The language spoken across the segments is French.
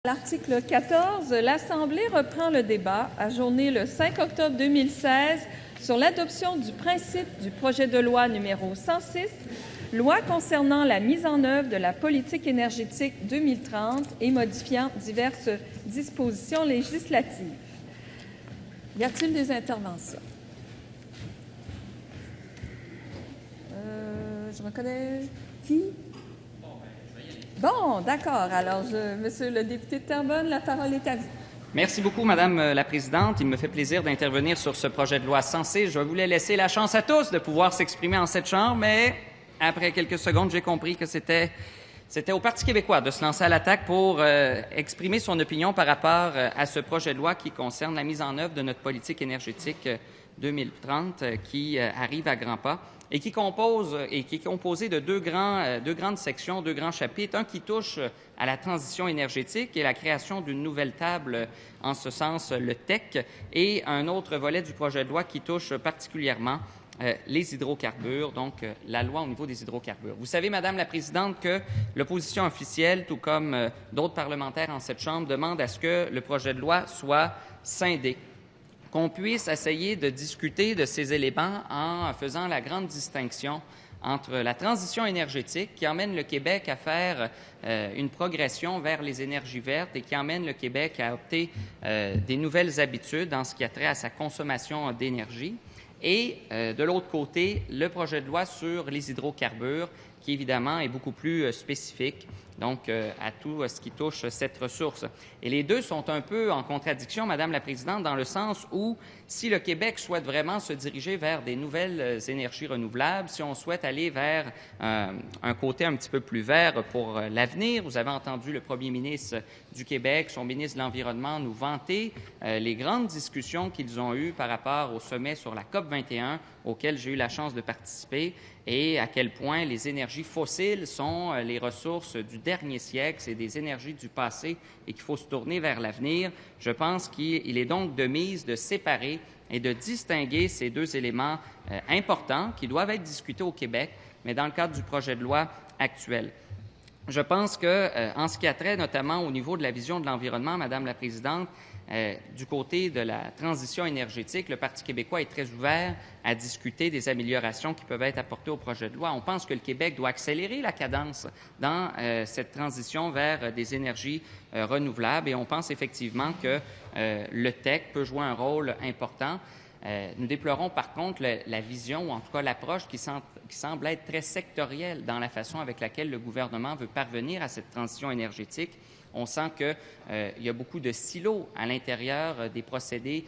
L'article 14, l'Assemblée reprend le débat, ajourné le 5 octobre 2016, sur l'adoption du principe du projet de loi numéro 106, loi concernant la mise en œuvre de la politique énergétique 2030 et modifiant diverses dispositions législatives. Y a-t-il des interventions? Je reconnais qui? Bon, d'accord. Alors, Monsieur le député de Terrebonne, la parole est à vous. Merci beaucoup, Madame la Présidente. Il me fait plaisir d'intervenir sur ce projet de loi sensé. Je voulais laisser la chance à tous de pouvoir s'exprimer en cette Chambre, mais après quelques secondes, j'ai compris que c'était au Parti québécois de se lancer à l'attaque pour exprimer son opinion par rapport à ce projet de loi qui concerne la mise en œuvre de notre politique énergétique 2030 qui arrive à grands pas et qui est composé de deux grandes sections, deux grands chapitres. Un qui touche à la transition énergétique et la création d'une nouvelle table, en ce sens le TEC, et un autre volet du projet de loi qui touche particulièrement les hydrocarbures, donc la loi au niveau des hydrocarbures. Vous savez, Madame la Présidente, que l'opposition officielle, tout comme d'autres parlementaires en cette Chambre, demande à ce que le projet de loi soit scindé, qu'on puisse essayer de discuter de ces éléments en faisant la grande distinction entre la transition énergétique qui emmène le Québec à faire une progression vers les énergies vertes et qui emmène le Québec à opter des nouvelles habitudes en ce qui a trait à sa consommation d'énergie, et de l'autre côté, le projet de loi sur les hydrocarbures qui, évidemment, est beaucoup plus spécifique, donc à tout ce qui touche cette ressource. Et les deux sont un peu en contradiction, Madame la Présidente, dans le sens où, si le Québec souhaite vraiment se diriger vers des nouvelles énergies renouvelables, si on souhaite aller vers un côté un petit peu plus vert pour l'avenir, vous avez entendu le premier ministre du Québec, son ministre de l'Environnement, nous vanter les grandes discussions qu'ils ont eues par rapport au sommet sur la COP21, auquel j'ai eu la chance de participer, et à quel point les énergies fossiles sont les ressources du dernier siècle, c'est des énergies du passé et qu'il faut se tourner vers l'avenir. Je pense qu'il est donc de mise de séparer et de distinguer ces deux éléments importants qui doivent être discutés au Québec, mais dans le cadre du projet de loi actuel. Je pense qu'en ce qui a trait notamment au niveau de la vision de l'environnement, Madame la Présidente, du côté de la transition énergétique, le Parti québécois est très ouvert à discuter des améliorations qui peuvent être apportées au projet de loi. On pense que le Québec doit accélérer la cadence dans cette transition vers des énergies renouvelables et on pense effectivement que le TEC peut jouer un rôle important. Nous déplorons par contre la vision, ou en tout cas l'approche qui semble être très sectorielle dans la façon avec laquelle le gouvernement veut parvenir à cette transition énergétique. On sent qu'il y a beaucoup de silos à l'intérieur des procédés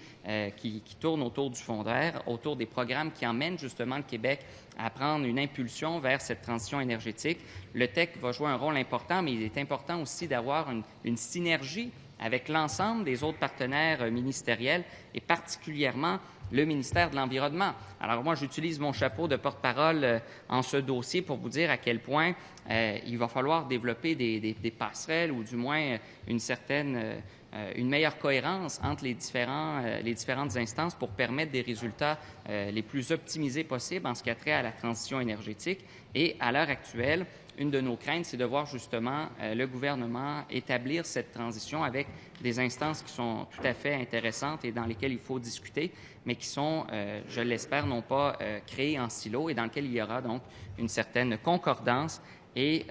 qui tournent autour du fonds vert, autour des programmes qui emmènent justement le Québec à prendre une impulsion vers cette transition énergétique. Le TEC va jouer un rôle important, mais il est important aussi d'avoir une synergie avec l'ensemble des autres partenaires ministériels et particulièrement le ministère de l'Environnement. Alors moi, j'utilise mon chapeau de porte-parole en ce dossier pour vous dire à quel point il va falloir développer des passerelles ou du moins une meilleure cohérence entre les différentes instances pour permettre des résultats les plus optimisés possibles en ce qui a trait à la transition énergétique. Et à l'heure actuelle, une de nos craintes, c'est de voir justement le gouvernement établir cette transition avec des instances qui sont tout à fait intéressantes et dans lesquelles il faut discuter, mais qui sont, je l'espère, non pas créées en silo et dans lesquelles il y aura donc une certaine concordance et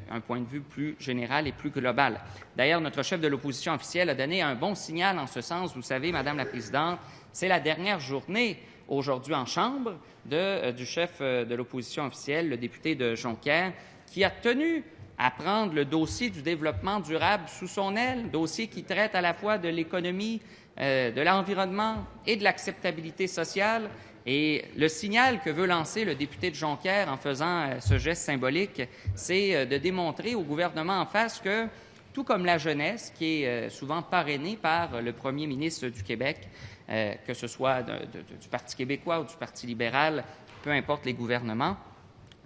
un point de vue plus général et plus global. D'ailleurs, notre chef de l'opposition officielle a donné un bon signal en ce sens. Vous savez, Madame la Présidente, c'est la dernière journée aujourd'hui en Chambre du chef de l'opposition officielle, le député de Jonquière, qui a tenu à prendre le dossier du développement durable sous son aile, dossier qui traite à la fois de l'économie, de l'environnement et de l'acceptabilité sociale. Et le signal que veut lancer le député de Jonquière en faisant ce geste symbolique, c'est de démontrer au gouvernement en face que, tout comme la jeunesse, qui est souvent parrainée par le premier ministre du Québec, que ce soit du Parti québécois ou du Parti libéral, peu importe les gouvernements,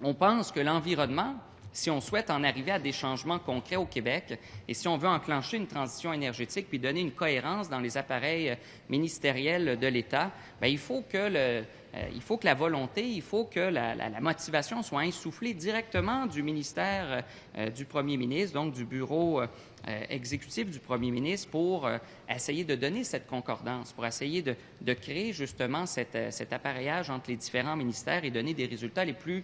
on pense que l'environnement, si on souhaite en arriver à des changements concrets au Québec et si on veut enclencher une transition énergétique puis donner une cohérence dans les appareils ministériels de l'État, bien, il faut que il faut que la volonté, il faut que la motivation soit insufflée directement du ministère du premier ministre, donc du bureau exécutif du premier ministre, pour essayer de donner cette concordance, pour essayer de créer justement cet appareillage entre les différents ministères et donner des résultats les plus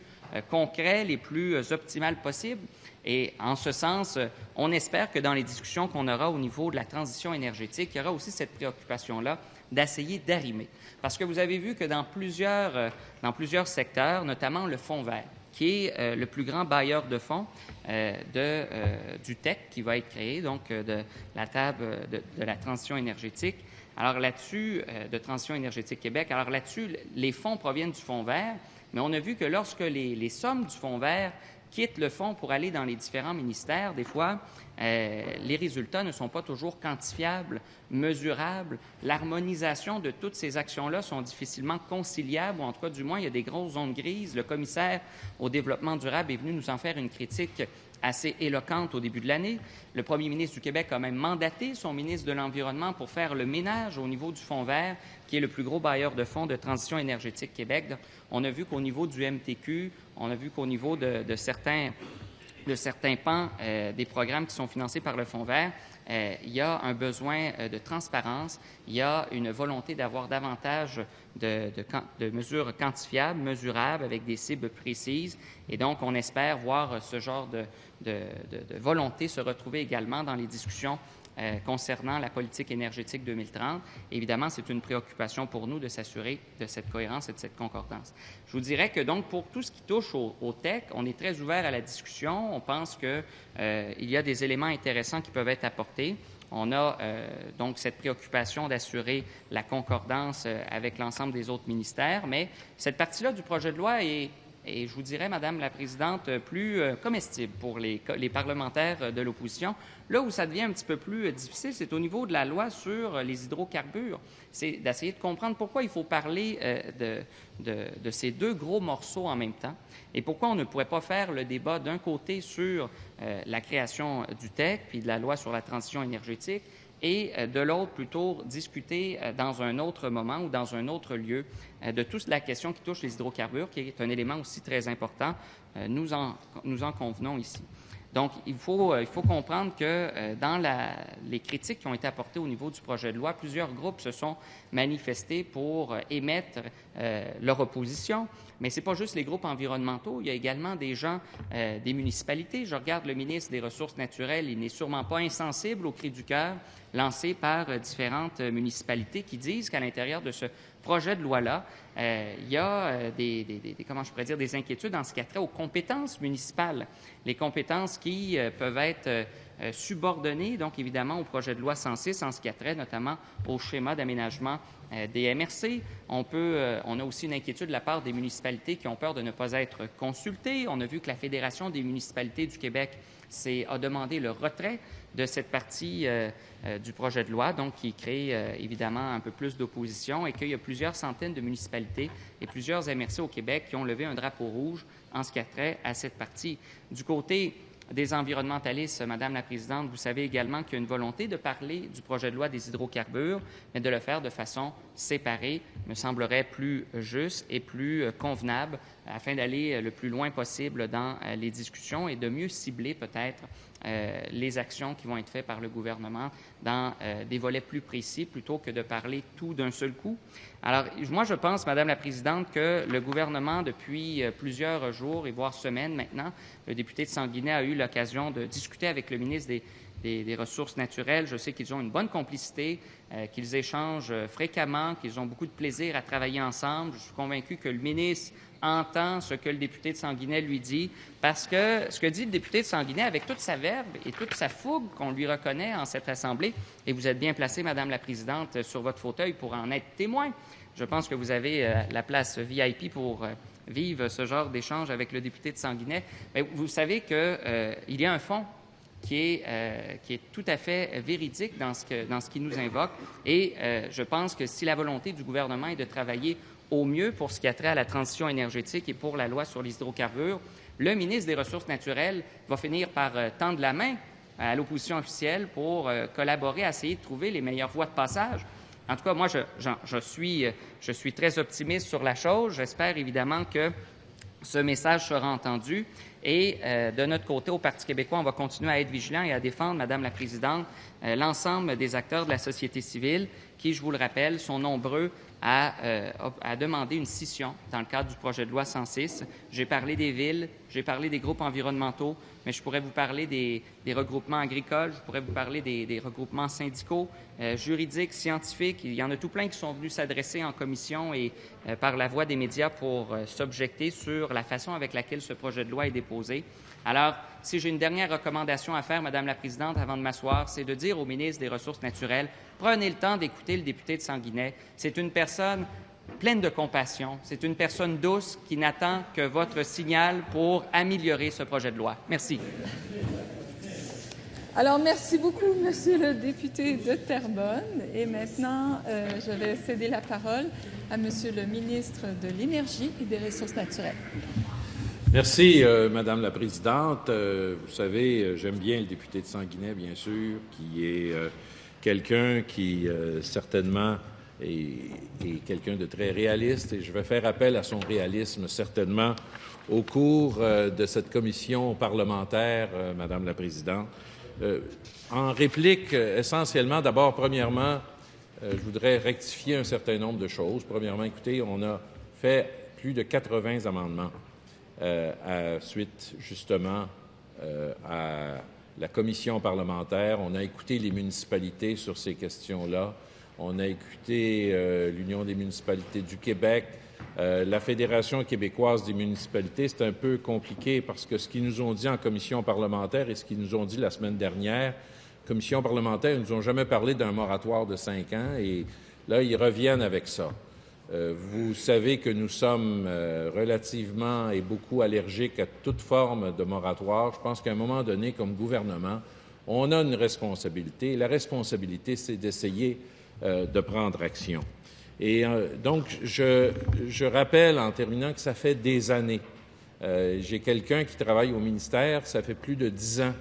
concrets, les plus optimales possibles. Et en ce sens, on espère que dans les discussions qu'on aura au niveau de la transition énergétique, il y aura aussi cette préoccupation-là d'essayer d'arrimer. Parce que vous avez vu que dans plusieurs secteurs, notamment le Fonds vert, qui est le plus grand bailleur de fonds du TEC qui va être créé, donc de la table de la transition énergétique. Alors là-dessus, de Transition énergétique Québec, alors là-dessus, les fonds proviennent du Fonds vert, mais on a vu que lorsque les sommes du Fonds vert quittent le fonds pour aller dans les différents ministères, des fois, les résultats ne sont pas toujours quantifiables, mesurables. L'harmonisation de toutes ces actions-là sont difficilement conciliables, ou en tout cas, du moins, il y a des grosses zones grises. Le commissaire au développement durable est venu nous en faire une critique assez éloquente au début de l'année. Le premier ministre du Québec a même mandaté son ministre de l'Environnement pour faire le ménage au niveau du Fonds vert, qui est le plus gros bailleur de fonds de Transition énergétique Québec. Donc, on a vu qu'au niveau du MTQ, on a vu qu'au niveau de certains pans des programmes qui sont financés par le Fonds vert, il y a un besoin de transparence, il y a une volonté d'avoir davantage de mesures quantifiables, mesurables, avec des cibles précises. Et donc, on espère voir ce genre de volonté se retrouver également dans les discussions concernant la politique énergétique 2030. Évidemment, c'est une préoccupation pour nous de s'assurer de cette cohérence et de cette concordance. Je vous dirais que donc, pour tout ce qui touche au TEC, on est très ouvert à la discussion. On pense qu'il y a des éléments intéressants qui peuvent être apportés. On a donc cette préoccupation d'assurer la concordance avec l'ensemble des autres ministères, mais cette partie-là du projet de loi est, et je vous dirais, Madame la Présidente, plus comestible pour les parlementaires de l'opposition. Là où ça devient un petit peu plus difficile, c'est au niveau de la loi sur les hydrocarbures. C'est d'essayer de comprendre pourquoi il faut parler de ces deux gros morceaux en même temps et pourquoi on ne pourrait pas faire le débat d'un côté sur la création du TEC puis de la loi sur la transition énergétique et de l'autre, plutôt discuter dans un autre moment ou dans un autre lieu de toute la question qui touche les hydrocarbures, qui est un élément aussi très important. Nous en convenons ici. Donc, il faut comprendre que dans les critiques qui ont été apportées au niveau du projet de loi, plusieurs groupes se sont manifestés pour émettre leur opposition. Mais ce n'est pas juste les groupes environnementaux, il y a également des gens des municipalités. Je regarde le ministre des Ressources naturelles, il n'est sûrement pas insensible au cri du cœur lancé par différentes municipalités qui disent qu'à l'intérieur de ce projet de loi-là, il y a des inquiétudes en ce qui a trait aux compétences municipales, les compétences qui peuvent être subordonnées, donc évidemment, au projet de loi 106 en ce qui a trait notamment au schéma d'aménagement des MRC. On a aussi une inquiétude de la part des municipalités qui ont peur de ne pas être consultées. On a vu que la Fédération des municipalités du Québec a demandé le retrait de cette partie du projet de loi, donc qui crée évidemment un peu plus d'opposition et qu'il y a plusieurs centaines de municipalités et plusieurs MRC au Québec qui ont levé un drapeau rouge en ce qui a trait à cette partie. Du côté des environnementalistes, Madame la Présidente, vous savez également qu'il y a une volonté de parler du projet de loi des hydrocarbures, mais de le faire de façon séparée, me semblerait plus juste et plus convenable afin d'aller le plus loin possible dans les discussions et de mieux cibler peut-être les actions qui vont être faites par le gouvernement dans des volets plus précis plutôt que de parler tout d'un seul coup. Alors, moi, je pense, Madame la Présidente, que le gouvernement, depuis plusieurs jours et voire semaines maintenant, le député de Sanguinet a eu l'occasion de discuter avec le ministre des Ressources naturelles. Je sais qu'ils ont une bonne complicité, qu'ils échangent fréquemment, qu'ils ont beaucoup de plaisir à travailler ensemble. Je suis convaincu que le ministre entend ce que le député de Sanguinet lui dit, parce que ce que dit le député de Sanguinet, avec toute sa verve et toute sa fougue qu'on lui reconnaît en cette Assemblée, et vous êtes bien placée, Madame la Présidente, sur votre fauteuil pour en être témoin. Je pense que vous avez la place VIP pour vivre ce genre d'échange avec le député de Sanguinet. Mais vous savez qu'il y a un fond qui est tout à fait véridique dans ce qui nous invoque. Et je pense que si la volonté du gouvernement est de travailler au mieux pour ce qui a trait à la transition énergétique et pour la loi sur les hydrocarbures, le ministre des Ressources naturelles va finir par tendre la main à l'opposition officielle pour collaborer, à essayer de trouver les meilleures voies de passage. en tout cas, moi, je suis très optimiste sur la chose. J'espère évidemment que ce message sera entendu. Et de notre côté, au Parti québécois, on va continuer à être vigilants et à défendre, Madame la Présidente, l'ensemble des acteurs de la société civile qui, je vous le rappelle, sont nombreux à demander une scission dans le cadre du projet de loi 106. J'ai parlé des villes, j'ai parlé des groupes environnementaux, mais je pourrais vous parler des regroupements agricoles, je pourrais vous parler des regroupements syndicaux, juridiques, scientifiques. Il y en a tout plein qui sont venus s'adresser en commission et par la voie des médias pour s'objecter sur la façon avec laquelle ce projet de loi est déposé. Alors, si j'ai une dernière recommandation à faire, Madame la Présidente, avant de m'asseoir, c'est de dire au ministre des Ressources naturelles, prenez le temps d'écouter le député de Sanguinet. C'est une personne pleine de compassion. C'est une personne douce qui n'attend que votre signal pour améliorer ce projet de loi. Merci. Alors, merci beaucoup, Monsieur le député de Terrebonne. Et maintenant, je vais céder la parole à Monsieur le ministre de l'Énergie et des Ressources naturelles. Merci, Madame la Présidente. Vous savez, j'aime bien le député de Sanguinet, bien sûr, qui est quelqu'un qui, certainement, est quelqu'un de très réaliste. Et je vais faire appel à son réalisme, certainement, au cours de cette commission parlementaire, Madame la Présidente. En réplique, essentiellement, d'abord, premièrement, je voudrais rectifier un certain nombre de choses. Premièrement, écoutez, on a fait plus de 80 amendements suite, justement, à la commission parlementaire. On a écouté les municipalités sur ces questions-là. On a écouté l'Union des municipalités du Québec, la Fédération québécoise des municipalités. C'est un peu compliqué parce que ce qu'ils nous ont dit en commission parlementaire et ce qu'ils nous ont dit la semaine dernière, commission parlementaire, ils ne nous ont jamais parlé d'un moratoire de 5 ans et là, ils reviennent avec ça. Vous savez que nous sommes relativement et beaucoup allergiques à toute forme de moratoire. Je pense qu'à un moment donné, comme gouvernement, on a une responsabilité. La responsabilité, c'est d'essayer de prendre action. Et donc, je rappelle en terminant que ça fait des années. J'ai quelqu'un qui travaille au ministère, ça fait plus de 10 ans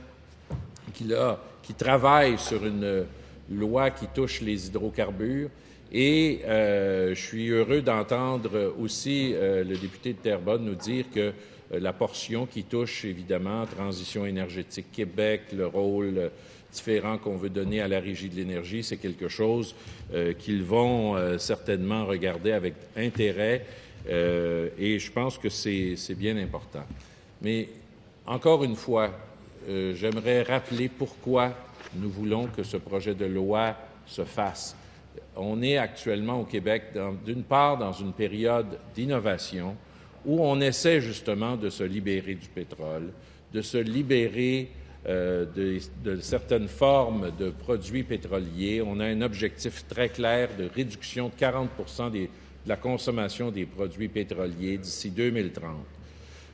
qui travaille sur une loi qui touche les hydrocarbures. Et je suis heureux d'entendre aussi le député de Terrebonne nous dire que la portion qui touche, évidemment, Transition énergétique Québec, le rôle différent qu'on veut donner à la Régie de l'énergie, c'est quelque chose qu'ils vont certainement regarder avec intérêt et je pense que c'est bien important. Mais encore une fois, j'aimerais rappeler pourquoi nous voulons que ce projet de loi se fasse. On est actuellement au Québec, d'une part, dans une période d'innovation où on essaie justement de se libérer du pétrole, de se libérer de certaines formes de produits pétroliers. On a un objectif très clair de réduction de 40 de la consommation des produits pétroliers d'ici 2030.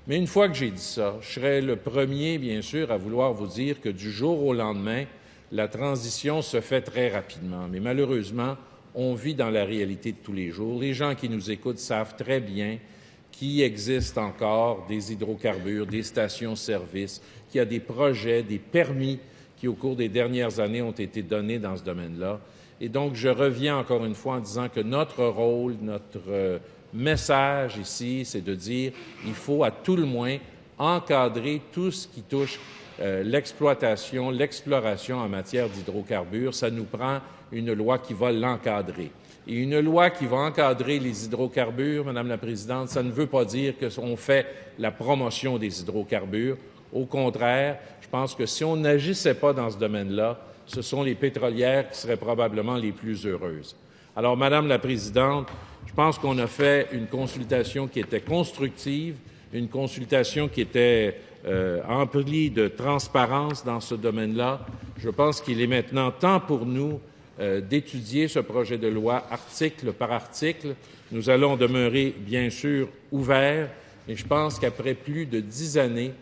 Mais une fois que j'ai dit ça, je serai le premier, bien sûr, à vouloir vous dire que du jour au lendemain, la transition se fait très rapidement. Mais malheureusement, on vit dans la réalité de tous les jours. Les gens qui nous écoutent savent très bien qu'il existe encore des hydrocarbures, des stations-service, qu'il y a des projets, des permis qui, au cours des dernières années, ont été donnés dans ce domaine-là. Et donc, je reviens encore une fois en disant que notre rôle, notre message ici, c'est de dire qu'il faut à tout le moins encadrer tout ce qui touche l'exploitation, l'exploration en matière d'hydrocarbures. Ça nous prend une loi qui va l'encadrer. Et une loi qui va encadrer les hydrocarbures, Madame la Présidente, ça ne veut pas dire qu'on fait la promotion des hydrocarbures. Au contraire, je pense que si on n'agissait pas dans ce domaine-là, ce sont les pétrolières qui seraient probablement les plus heureuses. Alors, Madame la Présidente, je pense qu'on a fait une consultation qui était constructive, une consultation qui était emplie de transparence dans ce domaine-là. Je pense qu'il est maintenant temps pour nous d'étudier ce projet de loi article par article. Nous allons demeurer, bien sûr, ouverts, mais je pense qu'après plus de 10 années,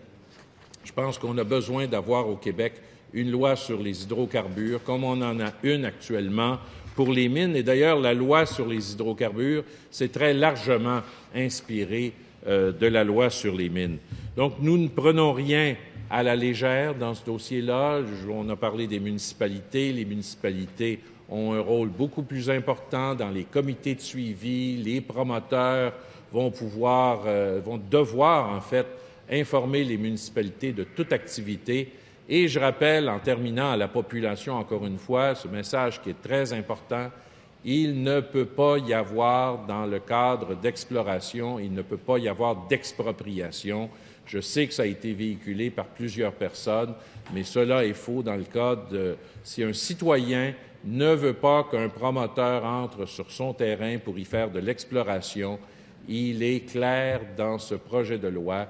je pense qu'on a besoin d'avoir au Québec une loi sur les hydrocarbures, comme on en a une actuellement pour les mines. Et d'ailleurs, la loi sur les hydrocarbures, c'est très largement inspiré de la loi sur les mines. Donc, nous ne prenons rien à la légère dans ce dossier-là. On a parlé des municipalités. Les municipalités ont un rôle beaucoup plus important dans les comités de suivi. Les promoteurs vont devoir, en fait, informer les municipalités de toute activité. Et je rappelle, en terminant, à la population, encore une fois, ce message qui est très important. Il ne peut pas y avoir, dans le cadre d'exploration, il ne peut pas y avoir d'expropriation. Je sais que ça a été véhiculé par plusieurs personnes, mais cela est faux dans le cas de si un citoyen ne veut pas qu'un promoteur entre sur son terrain pour y faire de l'exploration, il est clair dans ce projet de loi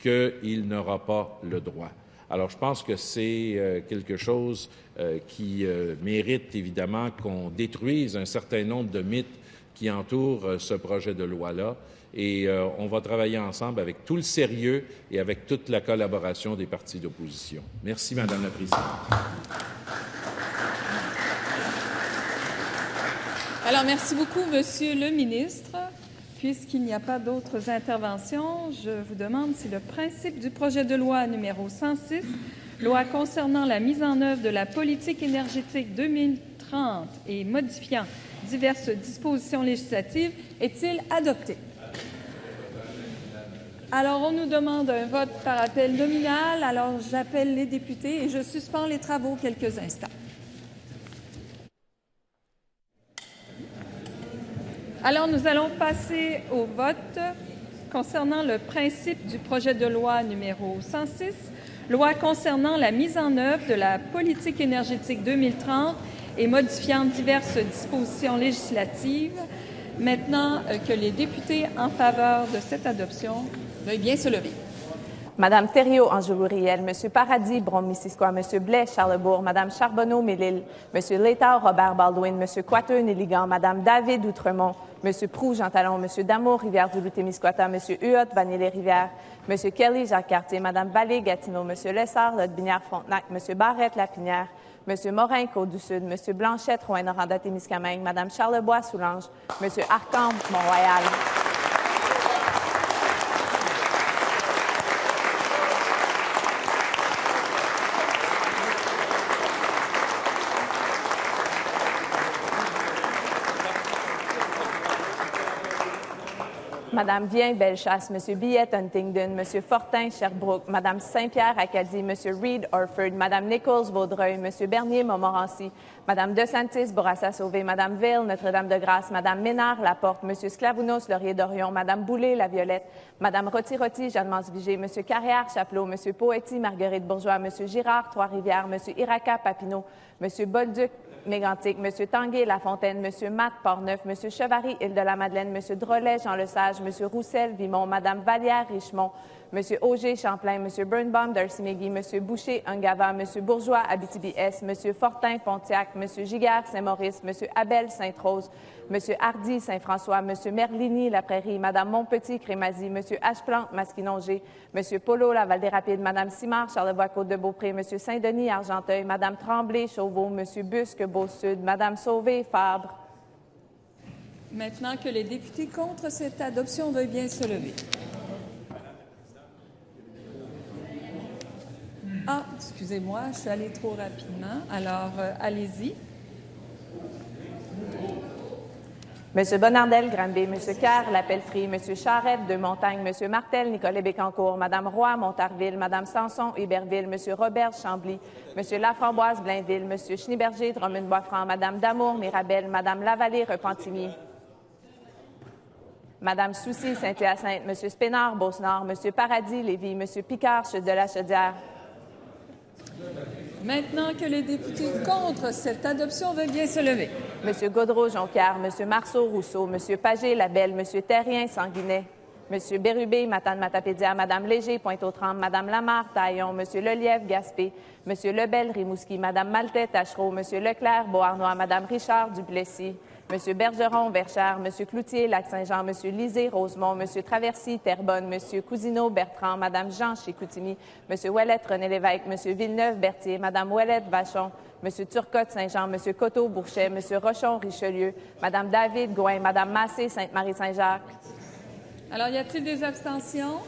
qu'il n'aura pas le droit. Alors, je pense que c'est quelque chose qui mérite évidemment qu'on détruise un certain nombre de mythes qui entourent ce projet de loi-là. Et on va travailler ensemble avec tout le sérieux et avec toute la collaboration des partis d'opposition. Merci, Madame la Présidente. Alors, merci beaucoup, Monsieur le ministre. Puisqu'il n'y a pas d'autres interventions, je vous demande si le principe du projet de loi numéro 106, loi concernant la mise en œuvre de la politique énergétique 2030 et modifiant diverses dispositions législatives, est-il adopté? Alors, on nous demande un vote par appel nominal. Alors, j'appelle les députés et je suspends les travaux quelques instants. Alors, nous allons passer au vote concernant le principe du projet de loi numéro 106, loi concernant la mise en œuvre de la politique énergétique 2030 et modifiant diverses dispositions législatives. Maintenant que les députés en faveur de cette adoption veuillent bien se lever. Madame Thériault, Anjou-Riel, Monsieur Paradis, Brome-Missisquoi, Monsieur Blais, Charlebourg, Madame Charbonneau-Mélile, Monsieur Létard, Robert Baldwin, Monsieur Coiteux, Néligan, Madame David Outremont, Monsieur Proulx, Jean Talon, Monsieur Damour, Rivière-du-Loup-Témiscouata, Monsieur Huot, Vanier-les-Rivières, Monsieur Kelly, Jacques Cartier, Madame Vallée, Gatineau, Monsieur Lessard, Lotbinière-Frontenac, Monsieur Barrette, Lapinière, Monsieur Morin, Côte-du-Sud, Monsieur Blanchette, Rouyn-Noranda-Témiscamingue, Madame Charlebois, Soulanges, Monsieur Archambre, Mont-Royal. Madame Vien, Bellechasse, Monsieur Billette, Huntingdon, Monsieur Fortin, Sherbrooke, Madame Saint-Pierre, Acadie, Monsieur Reed, Orford, Madame Nichols, Vaudreuil, Monsieur Bernier, Montmorency, Madame DeSantis, Bourassa-Sauvé, Madame Ville, Notre-Dame-de-Grâce, Madame Ménard, Laporte, Monsieur Sclavounos, Laurier-Dorion, Madame Boulay, La Violette, Madame Roti-Roti, Jeanne-Mance-Vigée, Monsieur Carrière, Chapelot, Monsieur Poetti, Marguerite Bourgeois, Monsieur Girard, Trois-Rivières, Monsieur Iraca, Papineau, Monsieur Bolduc, Mégantic, M. Tanguay, Lafontaine, M. Matt, Portneuf, M. Chevary, Île-de-la-Madeleine, M. Drolet, Jean Lesage, M. Roussel, Vimont, Mme Vallière, Richemont, M. Auger, Champlain, M. Birnbaum, Darcy-McGee, M. Boucher, Ungava, M. Bourgeois, Abitibi-Est, M. Fortin, Pontiac, M. Giguère, Saint-Maurice, M. Abel, Sainte-Rose, M. Hardy, Saint-François, M. Merlini, La Prairie, Mme Montpetit, Crémazie, M. H-Plante, Masquinongé, M. Polo, La Val-des-Rapides, Mme Simard, Charlevoix-Côte-de-Beaupré, M. Saint-Denis, Argenteuil, Mme Tremblay, Chauveau, M. Busque, Beau-Sud, Mme Sauvé, Fabre. Maintenant que les députés contre cette adoption veuillent bien se lever. Ah, excusez-moi, je suis allée trop rapidement. Alors, allez-y. M. Bonardel, Granby, M. Kerr, La Pelletrie, M. Charette, De Montagne, M. Martel, Nicolet-Bécancourt, Mme Roy, Montarville, Mme Sanson, Iberville, M. Robert, Chambly, M. Laframboise, Blainville, M. Schneeberger, Drummond-Boisfranc, Mme Damour, Mirabel, Mme Lavallée, Repentigny, Mme Soucy, Saint-Hyacinthe, M. Spénard, Beauce-Nord, M. Paradis, Lévis, M. Picard, Chute de la Chaudière. Maintenant que les députés contre cette adoption veulent bien se lever. M. Gaudreau, Jonquière, M. Marceau, Rousseau, M. Pagé, Labelle, M. Terrien, Sanguinet, M. Bérubé, Matane-Matapédia, Mme Léger, Pointe-aux-Trembles, Mme Lamarre, Taillon, M. Lelièvre, Gaspé, M. Lebel, Rimouski, Mme Maltais, Tachereau, M. Leclerc, Beauharnois, Mme Richard, Duplessis, M. Bergeron, Verchères, M. Cloutier, Lac-Saint-Jean, M. Lisée, Rosemont, M. Traversy, Terrebonne, M. Cousineau, Bertrand, Mme Jean, Chicoutimi, M. Ouellette, René Lévesque, M. Villeneuve, Berthier, Mme Ouellette, Vachon, M. Turcotte, Saint-Jean, M. Coteau, Bourchet, M. Rochon, Richelieu, Mme David, Gouin, Mme Massé, Sainte-Marie-Saint-Jacques. Alors, y a-t-il des abstentions?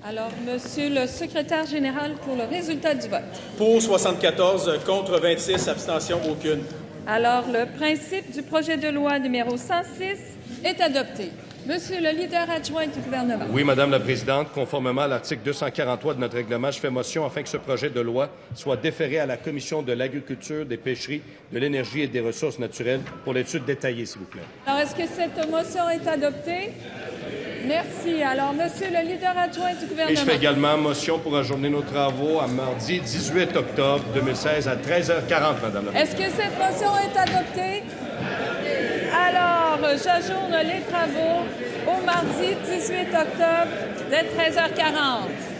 Alors, Monsieur le secrétaire général, pour le résultat du vote. Pour 74, contre 26, abstention aucune. Alors, le principe du projet de loi numéro 106 est adopté. Monsieur le leader adjoint du gouvernement. Oui, Madame la Présidente, conformément à l'article 243 de notre règlement, je fais motion afin que ce projet de loi soit déféré à la Commission de l'Agriculture, des Pêcheries, de l'Énergie et des Ressources naturelles pour l'étude détaillée, s'il vous plaît. Alors, est-ce que cette motion est adoptée? Merci. Alors, Monsieur le leader adjoint du gouvernement. Et je fais également motion pour ajourner nos travaux à mardi 18 octobre 2016 à 13h40, Madame la Présidente. Est-ce que cette motion est adoptée? Alors, j'ajourne les travaux au mardi 18 octobre dès 13h40.